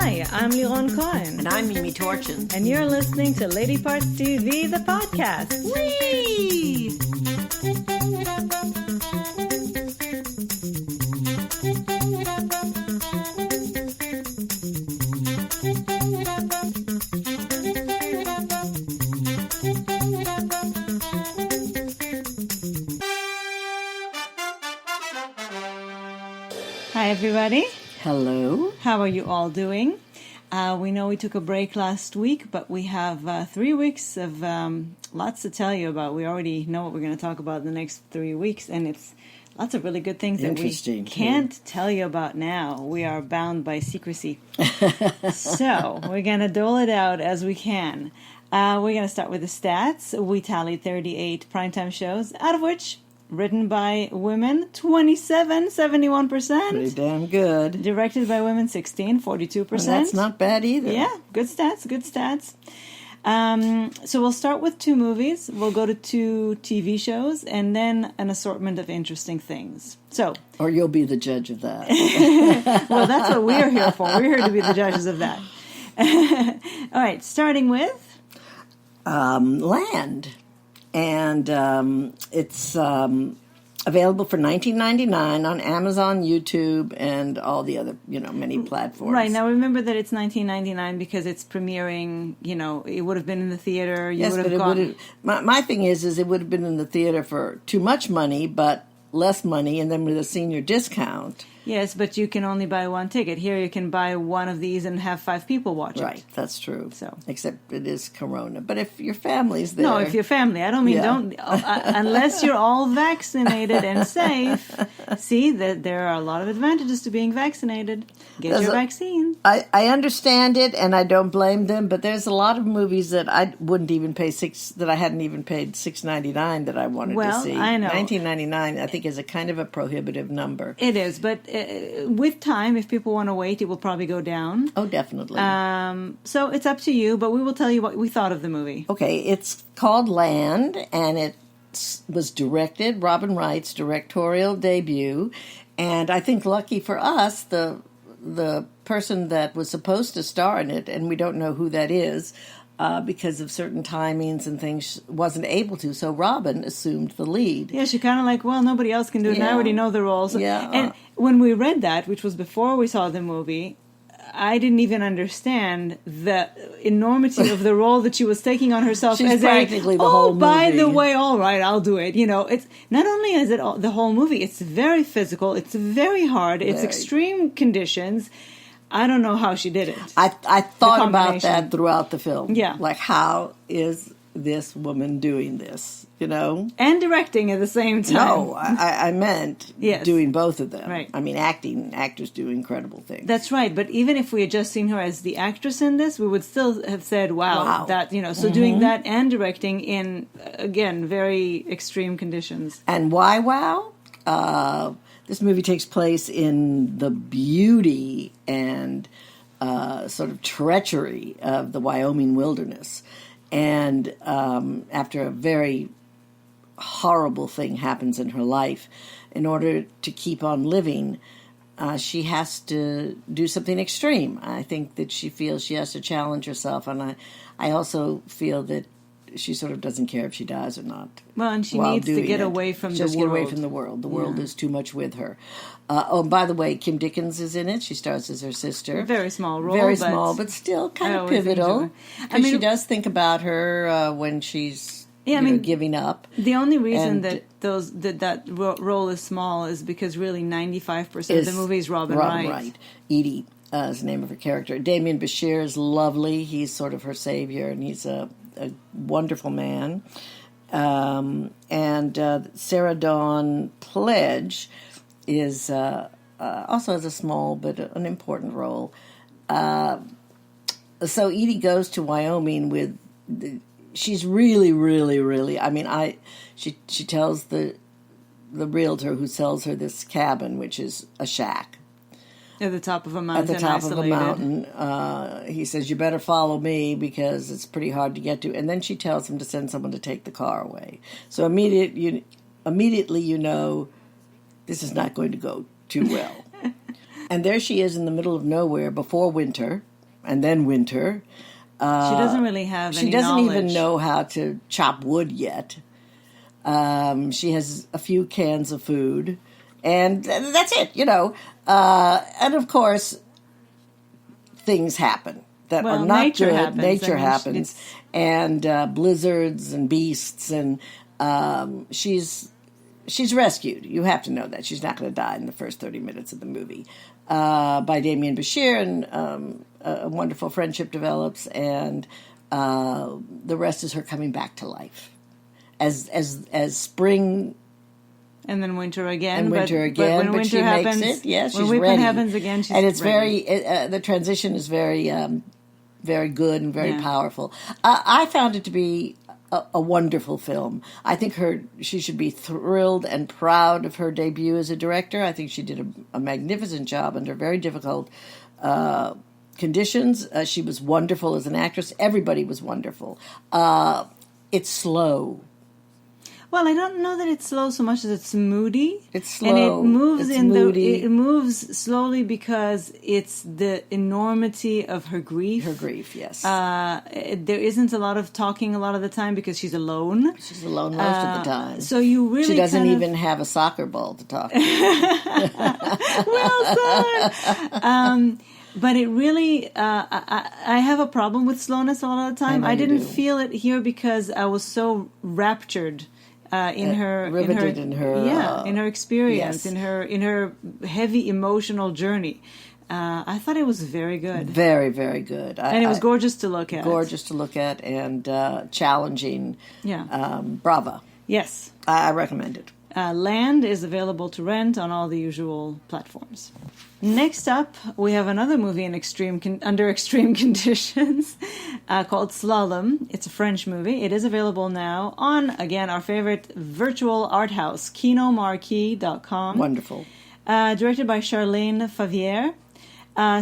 Hi, I'm Liron Cohen. And I'm Mimi Torchin. And you're listening to Lady Parts TV, the podcast. Whee! Hi, everybody. Hello. How are you all doing? We know we took a break last week, but we have 3 weeks of lots to tell you about. We already know what we're going to talk about in the next 3 weeks, and it's lots of really good things that we can't tell you about now. We are bound by secrecy. So we're going to dole it out as we can. We're going to start with the stats. We tallied 38 primetime shows, out of which written by women, 27, 71%. Pretty damn good. Directed by women, 16, 42%. Well, that's not bad either. Yeah, good stats, good stats. So we'll start with 2 movies. We'll go to 2 TV shows, and then an assortment of interesting things. So, or you'll be the judge of that. well, that's what we're here for. We're here to be the judges of that. All right, starting with Land. And it's available for $19.99 on Amazon, YouTube, and all the other, many platforms. Right. Now, remember that it's $19.99 because it's premiering, it would have been in the theater. Yes, but it would have... My thing is it would have been in the theater for too much money, but less money, and then with a senior discount. Yes, but you can only buy one ticket. Here you can buy one of these and have 5 people watch it. Right, that's true. So, except it is Corona. But if your family's there... No, if your family. I don't mean don't... unless you're all vaccinated and safe. See, that there are a lot of advantages to being vaccinated. Get your vaccine. I understand it, and I don't blame them, but there's a lot of movies that I wouldn't even pay that I hadn't even paid $6.99 that I wanted to see. I know. $19.99, I think, is a kind of a prohibitive number. It is, but with time, if people want to wait, it will probably go down. Oh, definitely. So it's up to you, but we will tell you what we thought of the movie. Okay, it's called Land, and it was directed, Robin Wright's directorial debut, and I think lucky for us, the person that was supposed to star in it, and we don't know who that is, because of certain timings and things, wasn't able to. So Robin assumed the lead. Yeah, she kind of like, well, nobody else can do it. Yeah. And I already know the roles. Yeah. And when we read that, which was before we saw the movie, I didn't even understand the enormity of the role that she was taking on herself. She's as practically the whole movie. By the way, all right, I'll do it. It's not only is it the whole movie, it's very physical, it's very hard, it's extreme conditions. I don't know how she did it. I thought about that throughout the film. Yeah. Like, how is this woman doing this, And directing at the same time. No, I meant doing both of them. Right. I mean, actors do incredible things. That's right. But even if we had just seen her as the actress in this, we would still have said, wow. That, so doing that and directing in, again, very extreme conditions. And why wow? This movie takes place in the beauty and sort of treachery of the Wyoming wilderness. And after a very horrible thing happens in her life, in order to keep on living, she has to do something extreme. I think that she feels she has to challenge herself. And I also feel that she sort of doesn't care if she dies or not. Well, and she needs to get away from the world. Just get away from the world. The world is too much with her. By the way, Kim Dickens is in it. She stars as her sister. A very small role. Very small, but still kind of pivotal. Because she does think about her when she's giving up. The only reason that role is small is because really 95% of the movie is Robin Wright. Edie is the name of her character. Damien Bashir is lovely. He's sort of her savior, and he's a wonderful man. And Sarah Dawn Pledge is also has a small but an important role. So Edie goes to Wyoming with... she's really, really, really... I mean, she tells the realtor who sells her this cabin, which is a shack. At the top of a mountain. At the top isolated. of a mountain. He says, you better follow me because it's pretty hard to get to. And then she tells him to send someone to take the car away. So immediately you know this is not going to go too well. And there she is in the middle of nowhere before winter. and then winter. She doesn't really have any She doesn't knowledge. even know how to chop wood yet. She has a few cans of food, and that's it, and of course, things happen that are not nature good. happens. Nature I mean, happens, and blizzards and beasts, and she's rescued. You have to know that she's not going to die in the first 30 minutes of the movie. By Damien Bashir, and a wonderful friendship develops, and the rest is her coming back to life as spring. And then winter again. And winter again, when but winter she happens, makes it. Yes, when she's winter ready. happens again, she's and it's ready. the transition is very, very good and very Yeah. powerful. I found it to be a wonderful film. I think she should be thrilled and proud of her debut as a director. I think she did a magnificent job under very difficult conditions. She was wonderful as an actress. Everybody was wonderful. It's slow. Well, I don't know that it's slow so much as it's moody. It's slow. And it moves It's moody. it moves slowly because it's the enormity of her grief. Her grief, yes. There isn't a lot of talking a lot of the time because she's alone. She's alone most of the time. So you really She doesn't kind even have a soccer ball to talk to. well said. But it really, I have a problem with slowness a lot of the time. I know I you didn't do. feel it here because I was so raptured in her, riveted in her experience, yes. in her heavy emotional journey. I thought it was very good, Very, very good. and it was gorgeous to look at. Gorgeous to look at and challenging. Yeah. Brava. Yes. I recommend it. Land is available to rent on all the usual platforms. Next up, we have another movie in under extreme conditions called Slalom. It's a French movie. It is available now on, again, our favorite virtual art house, kinomarquee.com. Wonderful. Directed by Charlene Favier.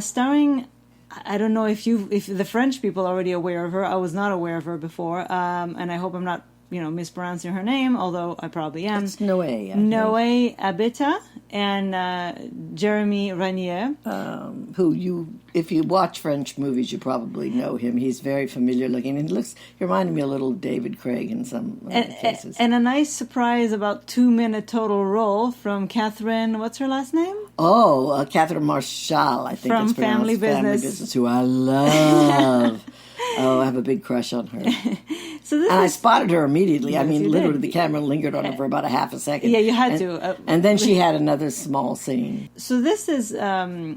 Starring, I don't know if the French people are already aware of her. I was not aware of her before. And I hope I'm not mispronouncing her name, although I probably am. It's Noé. Noé Abita and Jeremy Ranier. Who if you watch French movies, you probably know him. He's very familiar looking, and he reminded me a little of David Craig in some cases. And a nice surprise, about 2-minute total role from Catherine. What's her last name? Oh, Catherine Marshall, I think From it's pronounced. Family Business. Family Business, who I love. Oh, I have a big crush on her. So this And I spotted her immediately. Yes, I mean, you literally, did. the camera lingered on her for about a half a second. Yeah, you had to. And then she had another small scene. So this is, they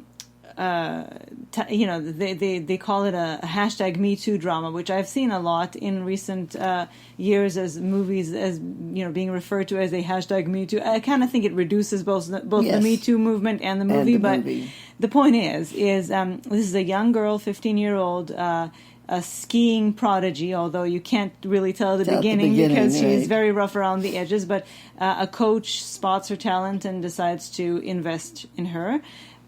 call it a hashtag Me Too drama, which I've seen a lot in recent years as movies as being referred to as a hashtag Me Too. I kind of think it reduces both Yes. the Me Too movement and the movie. But movie. the point is this is a young girl, 15-year-old. A skiing prodigy, although you can't really tell at the beginning because she's right. very rough around the edges. But a coach spots her talent and decides to invest in her.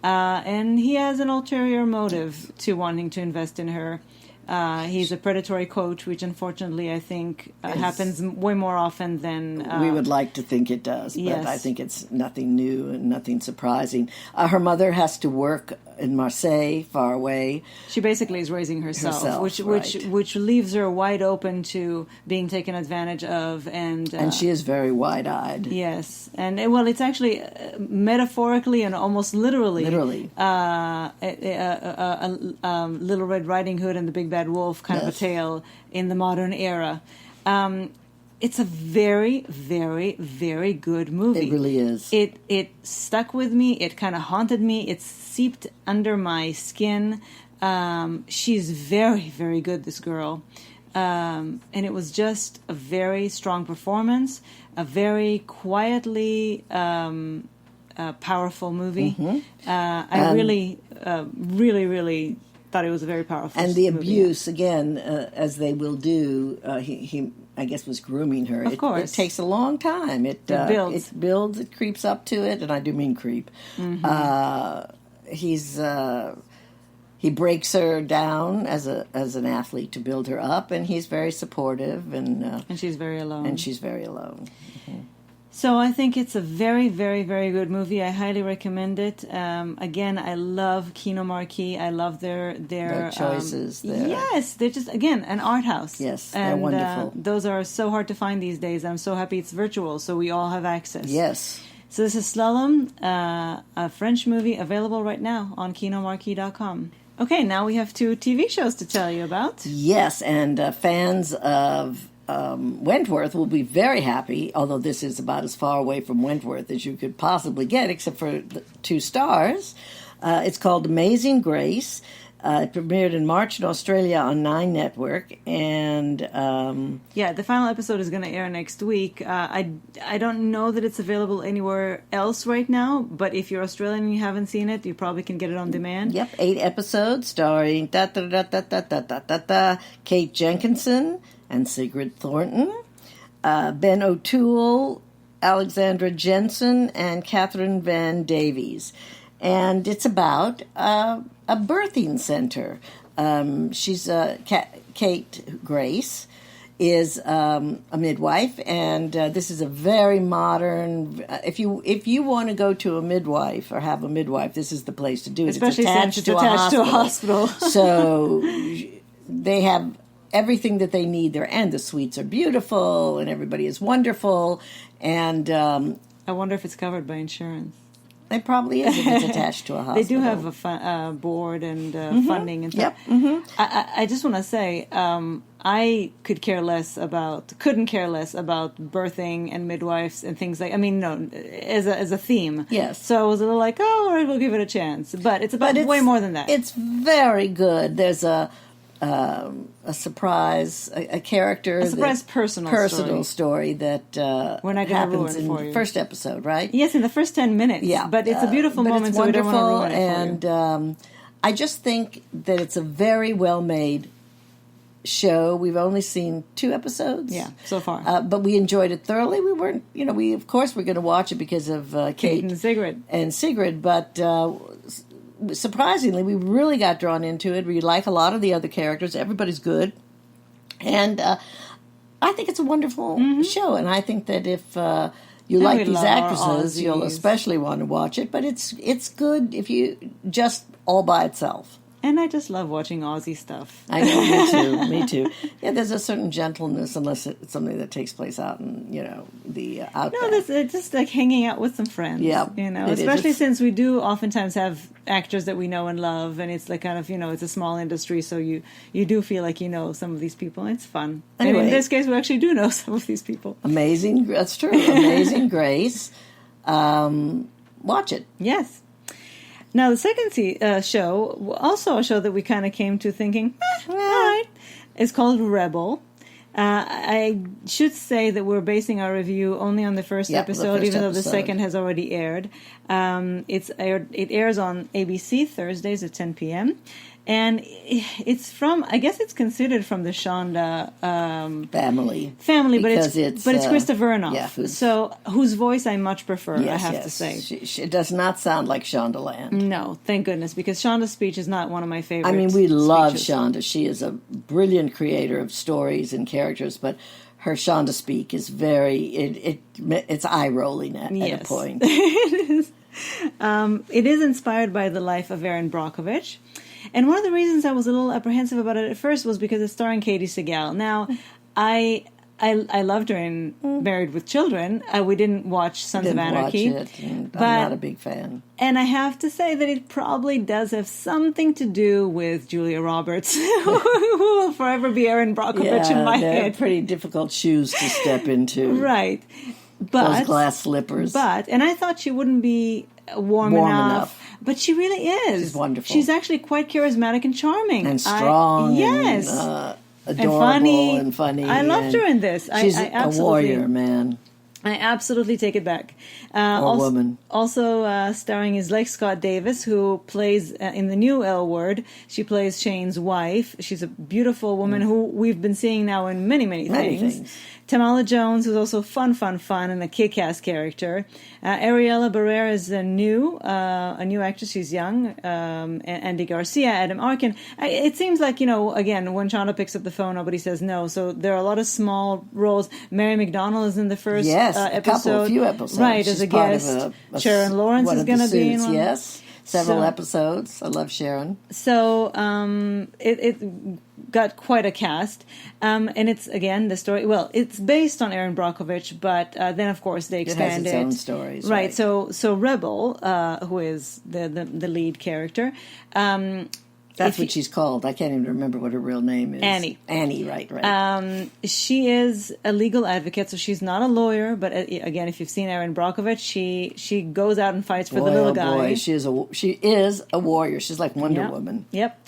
And he has an ulterior motive to wanting to invest in her. He's a predatory coach, which unfortunately I think happens way more often than... we would like to think it does, but yes. I think it's nothing new and nothing surprising. Her mother has to work in Marseille, far away. She basically is raising herself, right. which leaves her wide open to being taken advantage of, and she is very wide-eyed. yes, and it's actually metaphorically and almost literally, Little Red Riding Hood and the Big Bad Wolf kind of a tale in the modern era. It's a very, very, very good movie. It really is. It stuck with me. It kind of haunted me. It seeped under my skin. She's very, very good, this girl. And it was just a very strong performance, a very quietly powerful movie. Mm-hmm. I really, really thought it was a very powerful And the movie. abuse, again, as they will do, he I guess, was grooming her. Of course. It takes a long time. It builds. It creeps up to it, and I do mean creep. Mm-hmm. He breaks her down as an athlete to build her up, and he's very supportive, and she's very alone. And she's very alone. Mm-hmm. So I think it's a very, very, very good movie. I highly recommend it. Again, I love Kino Marquee. I love their choices. Yes, they're just, again, an art house. Yes, they're wonderful. Those are so hard to find these days. I'm so happy it's virtual, so we all have access. Yes. So this is Slalom, a French movie available right now on kinomarquee.com. Okay, now we have 2 TV shows to tell you about. Yes, and fans of Wentworth will be very happy, although this is about as far away from Wentworth as you could possibly get, except for the 2 stars. It's called Amazing Grace. It premiered in March in Australia on 9 Network, and the final episode is going to air next week. I don't know that it's available anywhere else right now, but if you're Australian and you haven't seen it, you probably can get it on demand. Yep, 8 episodes starring Kate Jenkinson and Sigrid Thornton, Ben O'Toole, Alexandra Jensen, and Catherine Van Davies. And it's about a birthing center. She's Kate Grace is a midwife, and this is a very modern. If you want to go to a midwife or have a midwife, this is the place to do it. Especially since it's attached to a hospital. So they have everything that they need there, and the suites are beautiful, and everybody is wonderful. And I wonder if it's covered by insurance. It probably is if it's attached to a hospital. They do have a board and funding and stuff. Yep. Mm-hmm. I just want to say I couldn't care less about birthing and midwives and things like. I mean, no, as a theme. Yes. So I was a little like, oh, all right, we'll give it a chance. But it's way more than that. It's very good. There's a surprise, a character, personal story that we're not going to ruin in for you. First episode, right? Yes, in the first 10 minutes. Yeah, but it's a beautiful moment. It's so wonderful, we don't want to ruin it for you. I just think that it's a very well made show. We've only seen 2 episodes, so far, but we enjoyed it thoroughly. We weren't, we of course we're going to watch it because of Kate and Sigrid, but. Surprisingly, we really got drawn into it. We like a lot of the other characters. Everybody's good. And I think it's a wonderful show. And I think that if you like these actresses, you'll especially want to watch it. But it's good if you just all by itself. And I just love watching Aussie stuff. I know, me too. Yeah, there's a certain gentleness, unless it's something that takes place out in, the outback. No, it's just like hanging out with some friends. Yeah. Especially since we do oftentimes have actors that we know and love, and it's like kind of, it's a small industry, so you do feel like you know some of these people, and it's fun. Anyway, and in this case, we actually do know some of these people. Amazing, that's true. Amazing Grace. Watch it. Yes. Now, the second show, also a show that we kind of came to thinking, all right, is called Rebel. I should say that we're basing our review only on the first episode, even though the second has already aired. It airs on ABC Thursdays at 10 p.m., and it's from, I guess it's considered from the Shonda family, but it's Krista Vernoff, whose voice I much prefer. I have to say, she does not sound like Shondaland. No, thank goodness, because Shonda's speech is not one of my favorites. I mean, we love Shonda. She is a brilliant creator of stories and characters, but her Shonda speak is it's eye rolling at a point. It is. It is inspired by the life of Erin Brockovich. And one of the reasons I was a little apprehensive about it at first was because it's starring Katie Sagal. Now, I loved her in Married with Children. We didn't watch Sons of Anarchy. Watch it, but I'm not a big fan. And I have to say that it probably does have something to do with Julia Roberts, who will forever be Erin Brockovich in my head. Pretty difficult shoes to step into. Right. But, those glass slippers. And I thought she wouldn't be warm enough. But she really is. She's wonderful. She's actually quite charismatic and charming. And strong. Yes. And, adorable and funny. I loved her in this. She's a warrior, man. I absolutely take it back. Woman. Also starring is Lex Scott Davis, who plays in the new L Word. She plays Shane's wife. She's a beautiful woman who we've been seeing now in many things. Tamala Jones, who's also fun, and a kick-ass character. Ariela Barrera is a new actress. She's young. Andy Garcia, Adam Arkin. It seems like, again, when Shonda picks up the phone, nobody says no. So there are a lot of small roles. Mary McDonnell is in the first episode. A few episodes. Right, as a guest. Sharon Lawrence is going to be in one. Yes. Several episodes. I love Sharon. So it got quite a cast. And it's, again, the story... Well, it's based on Erin Brockovich, but then, of course, they expand it. It has its own stories. Right. So Rebel, who is the lead character... That's what she's called. I can't even remember what her real name is. Annie, right. She is a legal advocate, so she's not a lawyer. But again, if you've seen Erin Brockovich, she goes out and fights for the little guy. Boy, she is a warrior. She's like Wonder Woman. Yep.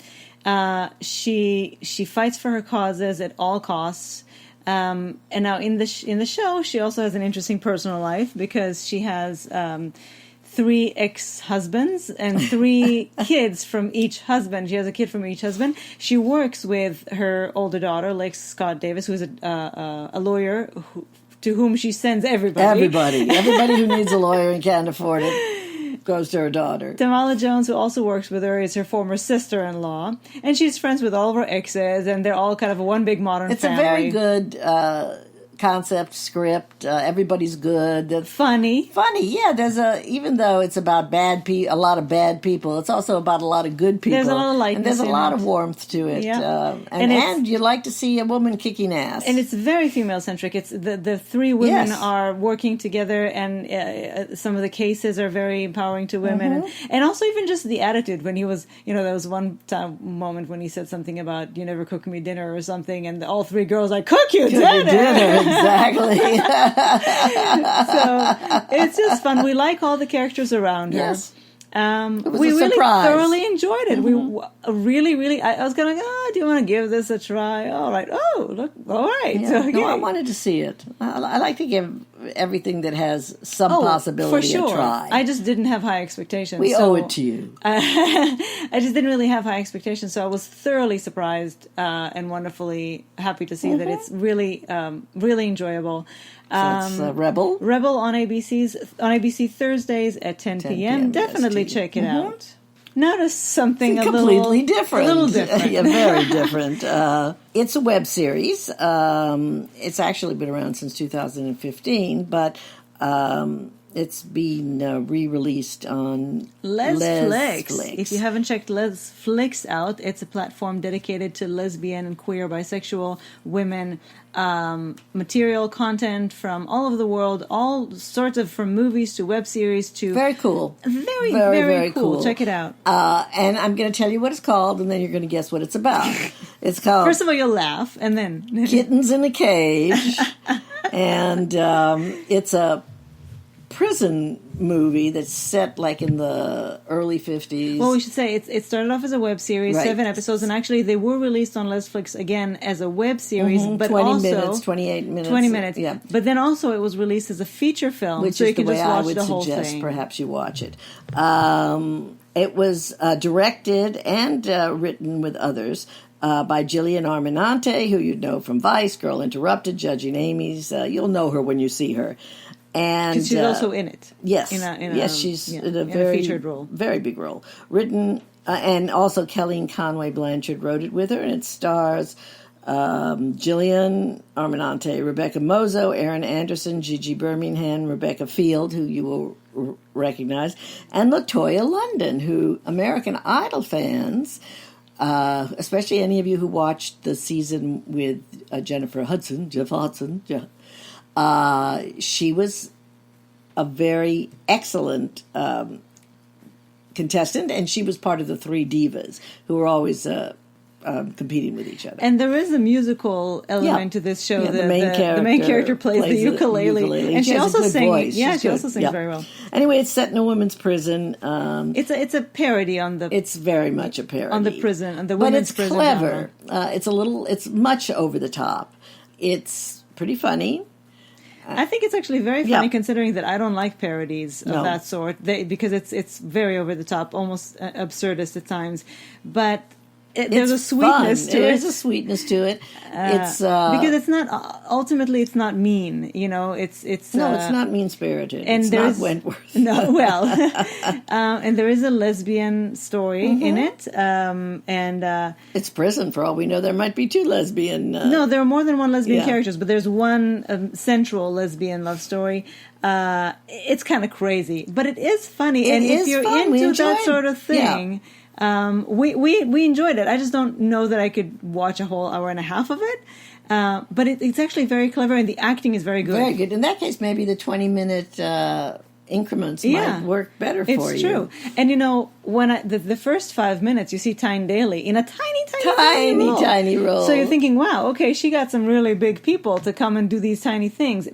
She fights for her causes at all costs. And now in the show, she also has an interesting personal life because she has 3 ex-husbands and 3 kids from each husband. She has a kid from each husband. She works with her older daughter, Lex Scott Davis, who is a lawyer to whom she sends everybody. Everybody who needs a lawyer and can't afford it goes to her daughter. Tamala Jones, who also works with her, is her former sister-in-law. And she's friends with all of her exes, and they're all kind of one big modern family. It's a very good... concept, script, everybody's good. Funny, yeah. Even though it's about a lot of bad people, it's also about a lot of good people. There's a lot of lightness, and there's a lot of warmth to it. Yeah. And you like to see a woman kicking ass. And it's very female centric. It's the 3 women are working together, and some of the cases are very empowering to women, and also even just the attitude when he was, there was one moment when he said something about, "You never cook me dinner" or something, and all 3 girls like, "Cook you dinner." Exactly. So it's just fun. We like all the characters around her. Yes. We really thoroughly enjoyed it. We really, I was going, do you want to give this a try? All right. Oh, look. All right. Yeah. So, okay. No, I wanted to see it. I like to give everything that has some possibility for sure. a try. I just didn't have high expectations. We owe it to you. I just didn't really have high expectations, so I was thoroughly surprised and wonderfully happy to see that it's really, really enjoyable. So it's Rebel. Rebel on ABC Thursdays at 10 p.m. Definitely check it out. Notice something completely different. A little different. Yeah, very different. It's a web series. It's actually been around since 2015, but it's been re-released on Lesflix. If you haven't checked Lesflix out, it's a platform dedicated to lesbian and queer, bisexual women. Material content from all over the world, all sorts of, from movies to web series to... Very cool. Very cool. Check it out. And I'm going to tell you what it's called, and then you're going to guess what it's about. It's called... First of all, you'll laugh, and then... Kittens in a Cage. And it's a prison movie that's set like in the early 50s. Well, we should say it started off as a web series, 7 episodes, and actually they were released on Lesflix again as a web series, but 28 minutes. 20 minutes. Yeah. But then also it was released as a feature film, which so is you can the way just watch I would the whole suggest thing. Perhaps you watch it. It was directed and written with others by Gillian Arminante, who you'd know from Vice, Girl Interrupted, Judging Amy's. You'll know her when you see her. And she's also in it. Yes, she's in a very featured role, very big role. Written and also Kelleen Conway Blanchard wrote it with her, and it stars Gillian Arminante, Rebecca Mozo, Erin Anderson, Gigi Birmingham, Rebecca Field, who you will recognize, and LaToya London, who American Idol fans, especially any of you who watched the season with Jeff Hudson. She was a very excellent contestant, and she was part of the 3 divas who were always competing with each other. And there is a musical element to this show. The main character plays the ukulele. And she also sings. Yeah, she also sings very well. Anyway, it's set in a women's prison. It's a parody on the... It's very much a parody. On the prison, on the women's prison. But it's clever. It's much over the top. It's pretty funny. I think it's actually very funny considering that I don't like parodies of that sort because it's very over the top, almost absurdist at times. But there's a sweetness to it. There's a sweetness to it. It's because it's not ultimately it's not mean. It's it's not mean spirited. And it's not Wentworth. No, well, and there is a lesbian story in it, and it's prison for all we know. There might be 2 lesbian. No, there are more than one lesbian characters, but there's one central lesbian love story. It's kind of crazy, but it is funny, and if you're into that sort of thing. Yeah. We enjoyed it. I just don't know that I could watch a whole hour and a half of it. But it's actually very clever, and the acting is very good. Very good. In that case, maybe the 20-minute increments might work better for you. It's true. And when the first 5 minutes, you see Tyne Daly in a tiny role. So you're thinking, wow, okay, she got some really big people to come and do these tiny things.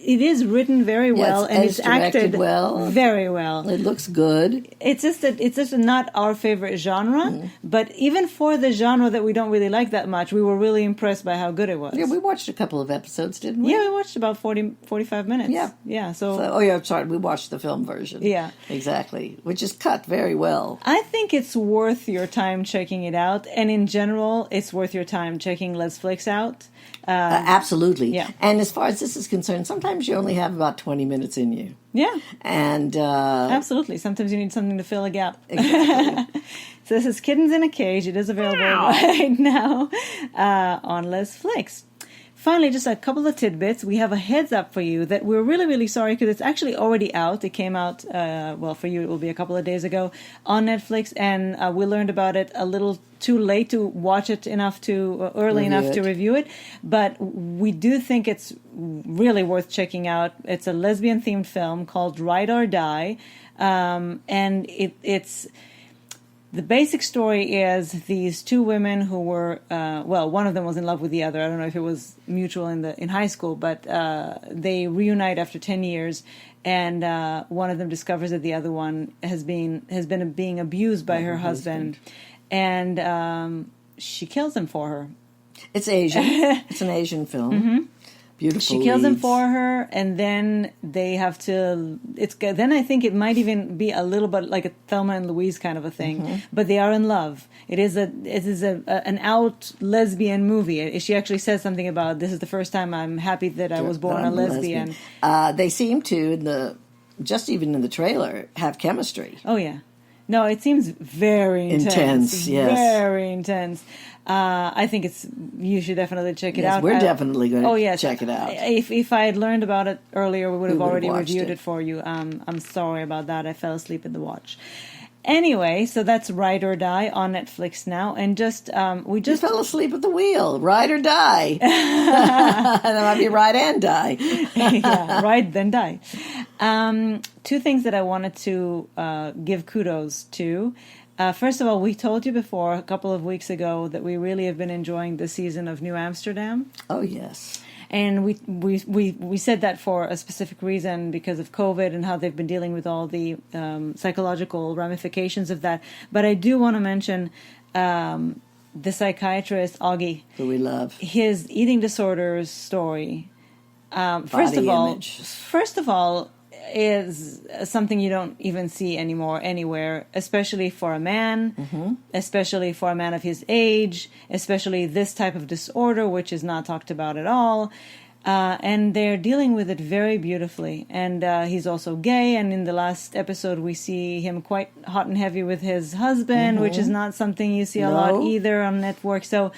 It is written very well, and it's acted well, very well. It looks good. It's just not our favorite genre, but even for the genre that we don't really like that much, we were really impressed by how good it was. Yeah, we watched a couple of episodes, didn't we? Yeah, we watched about 45 minutes. Yeah. So sorry, we watched the film version. Yeah, exactly, which is cut very well. I think it's worth your time checking it out, and in general, it's worth your time checking Netflix out. Absolutely. Yeah. And as far as this is concerned, sometimes you only have about 20 minutes in you. Yeah. And absolutely. Sometimes you need something to fill a gap. Exactly. So this is Kittens in a Cage. It is available right now on Netflix. Finally, just a couple of tidbits. We have a heads up for you that we're really, really sorry because it's actually already out. It came out, for you it will be a couple of days ago on Netflix, and we learned about it a little too late to watch it early enough to review it. But we do think it's really worth checking out. It's a lesbian-themed film called Ride or Die, and it's... The basic story is these 2 women who were, one of them was in love with the other. I don't know if it was mutual in high school, but they reunite after 10 years, and one of them discovers that the other one has been being abused by her husband, and she kills him for her. It's Asian. It's an Asian film. Mm-hmm. Beautiful. She kills him for her, and then they have to. Then I think it might even be a little bit like a Thelma and Louise kind of a thing. But they are in love. It is an out lesbian movie. She actually says something about this is the first time I'm happy that I was born a lesbian. They seem to just even in the trailer have chemistry. Oh yeah. No, it seems very intense. Yes. Very intense. I think you should definitely check it out. We're definitely going to check it out. If I had learned about it earlier, we would have already reviewed it for you. I'm sorry about that. I fell asleep in the watch. Anyway, so that's Ride or Die on Netflix now, and you fell asleep at the wheel. Ride or die. And it might be ride and die. Yeah, ride then die. 2 things that I wanted to give kudos to. First of all, we told you before a couple of weeks ago that we really have been enjoying the season of New Amsterdam. Oh yes. And we said that for a specific reason because of COVID and how they've been dealing with all the psychological ramifications of that. But I do want to mention the psychiatrist, Augie. Who we love. His eating disorders story. First of all, is something you don't even see anymore anywhere, especially for a man, especially for a man of his age, especially this type of disorder, which is not talked about at all. And they're dealing with it very beautifully. And he's also gay, and in the last episode we see him quite hot and heavy with his husband, which is not something you see a lot either on network. So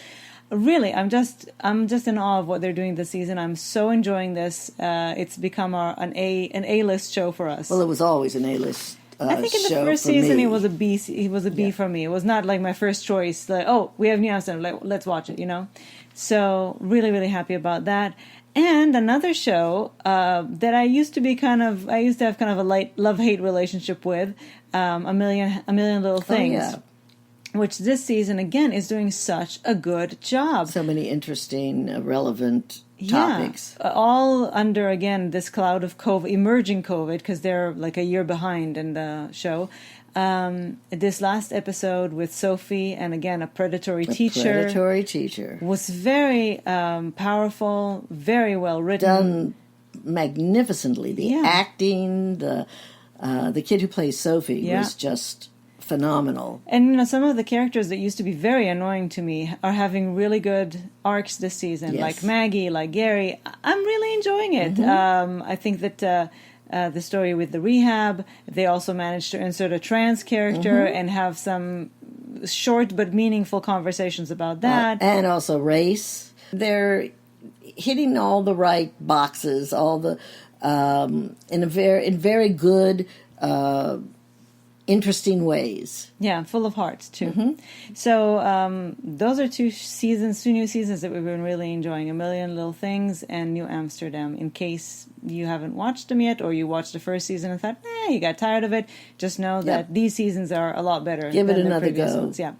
really, I'm just in awe of what they're doing this season. I'm so enjoying this. It's become an A-list show for us. Well, it was always an A-list. I think in the first season it was a B. It was a B for me. It was not like my first choice. Like, oh, we have New Amsterdam, let's watch it. So really, really happy about that. And another show that I used to have kind of a light love-hate relationship with, a million little things. Oh, yeah. Which this season, again, is doing such a good job. So many interesting, relevant topics. All under, again, this cloud of COVID, emerging COVID, because they're like a year behind in the show. This last episode with Sophie, and again, a predatory teacher. Was very powerful, very well written. Done magnificently. The acting, the kid who plays Sophie was just phenomenal. And some of the characters that used to be very annoying to me are having really good arcs this season, Yes. like Maggie, like Gary. I'm really enjoying it. I think that the story with the rehab, they also managed to insert a trans character and have some short but meaningful conversations about that. And also race. They're hitting all the right boxes, all the in very good, interesting ways. Yeah, full of heart too. So those are two new seasons that we've been really enjoying: A Million Little Things and New Amsterdam. In case you haven't watched them yet, or you watched the first season and thought, you got tired of it, just know that these seasons are a lot better. Give it than another the previous go. ones. Yeah.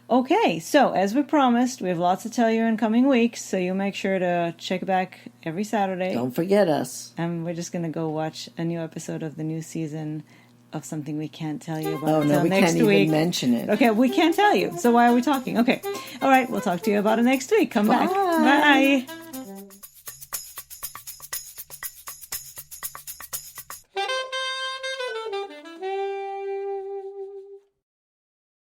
Okay, so as we promised, we have lots to tell you in coming weeks, so you make sure to check back every Saturday. Don't forget us. And we're just going to go watch a new episode of the new season of something we can't tell you about Oh, no, until we next can't week. even mention it. Okay, we can't tell you, so why are we talking? Okay, all right, we'll talk to you about it next week. Come back. Bye. Bye.